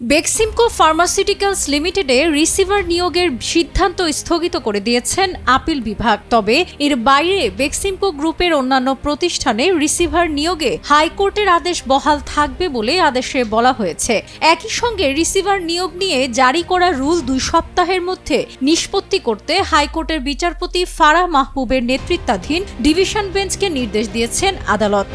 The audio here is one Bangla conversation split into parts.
বেক্সিমকো ফার্মাসিউটিক্যালস লিমিটেডে রিসিভার নিয়োগের সিদ্ধান্ত স্থগিত করে দিয়েছেন আপিল বিভাগ। তবে এর বাইরে বেক্সিমকো গ্রুপের অন্যান্য প্রতিষ্ঠানে রিসিভার নিয়োগে হাইকোর্টের আদেশ বহাল থাকবে বলে আদেশে বলা হয়েছে। একই সঙ্গে রিসিভার নিয়োগ নিয়ে জারি করা রুল 2 সপ্তাহের মধ্যে নিষ্পত্তি করতে হাইকোর্টের বিচারপতি ফারাহ মাহবুবের নেতৃত্বাধীন ডিভিশন বেঞ্চকে নির্দেশ দিয়েছেন আদালত।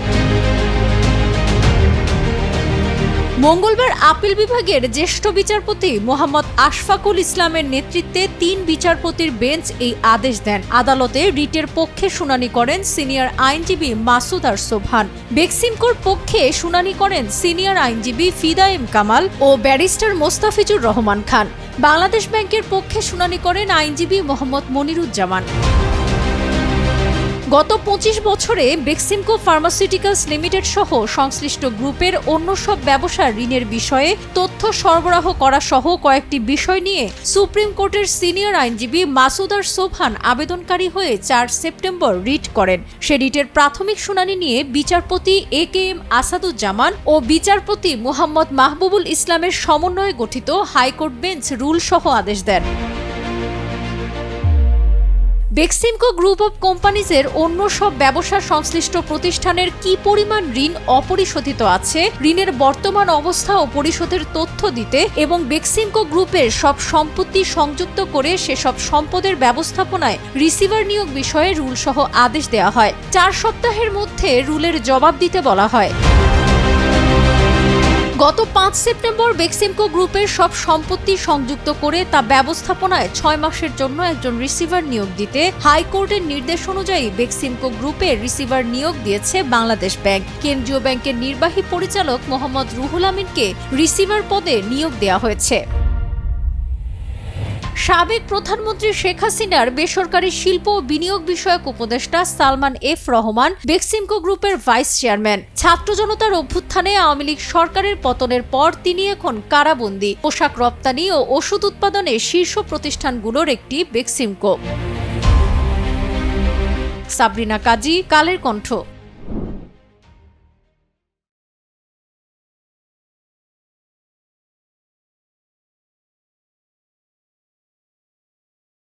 মঙ্গলবার আপিল বিভাগের জ্যেষ্ঠ বিচারপতি মোহাম্মদ আশফাকুল ইসলামের নেতৃত্বে 3 বিচারপতির বেঞ্চ এই আদেশ দেন। আদালতে রিটের পক্ষে শুনানি করেন সিনিয়র আইনজীবী মাসুদ আর সোবহান। বেক্সিমকোর পক্ষে শুনানি করেন সিনিয়র আইনজীবী ফিদা এম কামাল ও ব্যারিস্টার মোস্তাফিজুর রহমান খান। বাংলাদেশ ব্যাংকের পক্ষে শুনানি করেন আইনজীবী মোহাম্মদ মনিরুজ্জামান। গত 25 বছরে বেক্সিমকো ফার্মাসিউটিক্যালস লিমিটেড সহ সংশ্লিষ্ট গ্রুপের অন্য সব ব্যবসার ঋণের বিষয়ে তথ্য সরবরাহ করা সহ কয়েকটি বিষয় নিয়ে সুপ্রিম কোর্টের সিনিয়র আইনজীবী মাসুদ আর সোবহান আবেদনকারী হয়ে 4 সেপ্টেম্বর রিট করেন। সে রিটের প্রাথমিক শুনানি নিয়ে বিচারপতি এ.কে.এম. আসাদুজ্জামান ও বিচারপতি মুহাম্মদ মাহবুবুল ইসলামের সমন্বয়ে গঠিত হাইকোর্ট বেঞ্চ রুল সহ আদেশ দেন। বেক্সিমকো গ্রুপ অব কোম্পানিজের অন্য সব ব্যবসা সংশ্লিষ্ট প্রতিষ্ঠানের কি পরিমাণ ঋণ অপরিশোধিত আছে, ঋণের বর্তমান অবস্থা ও পরিশোধের তথ্য দিতে এবং বেক্সিমকো গ্রুপের সব সম্পত্তি সংযুক্ত করে সেসব সম্পদের ব্যবস্থাপনায় রিসিভার নিয়োগ বিষয়ে রুল সহ আদেশ দেওয়া হয়। 4 সপ্তাহের মধ্যে রুলের জবাব দিতে বলা হয়। গত 5 সেপ্টেম্বর বেক্সিমকো গ্রুপের সব সম্পত্তি সংযুক্ত করে তা ব্যবস্থাপনায় 6 মাসের জন্য একজন রিসিভার নিয়োগ দিতে হাইকোর্টের নির্দেশ অনুযায়ী বেক্সিমকো গ্রুপের রিসিভার নিয়োগ দিয়েছে বাংলাদেশ ব্যাংক। কেন্দ্রীয় ব্যাংকের নির্বাহী পরিচালক মোহাম্মদ রুহুল আমিনকে রিসিভার পদে নিয়োগ দেওয়া হয়েছে। সাবেক প্রধানমন্ত্রী শেখ হাসিনার বেসরকারি শিল্প ও বিনিয়োগ বিষয়ক উপদেষ্টা সালমান এফ রহমান বেক্সিমকো গ্রুপের ভাইস চেয়ারম্যান। ছাত্র জনতার অভ্যুত্থানে আওয়ামী লীগ সরকারের পতনের পর তিনি এখন কারাবন্দী। পোশাক রপ্তানি ও ওষুধ উৎপাদনে শীর্ষ প্রতিষ্ঠানগুলোর একটি বেক্সিমকো। সাবরিনা কাজী, কালের কণ্ঠ।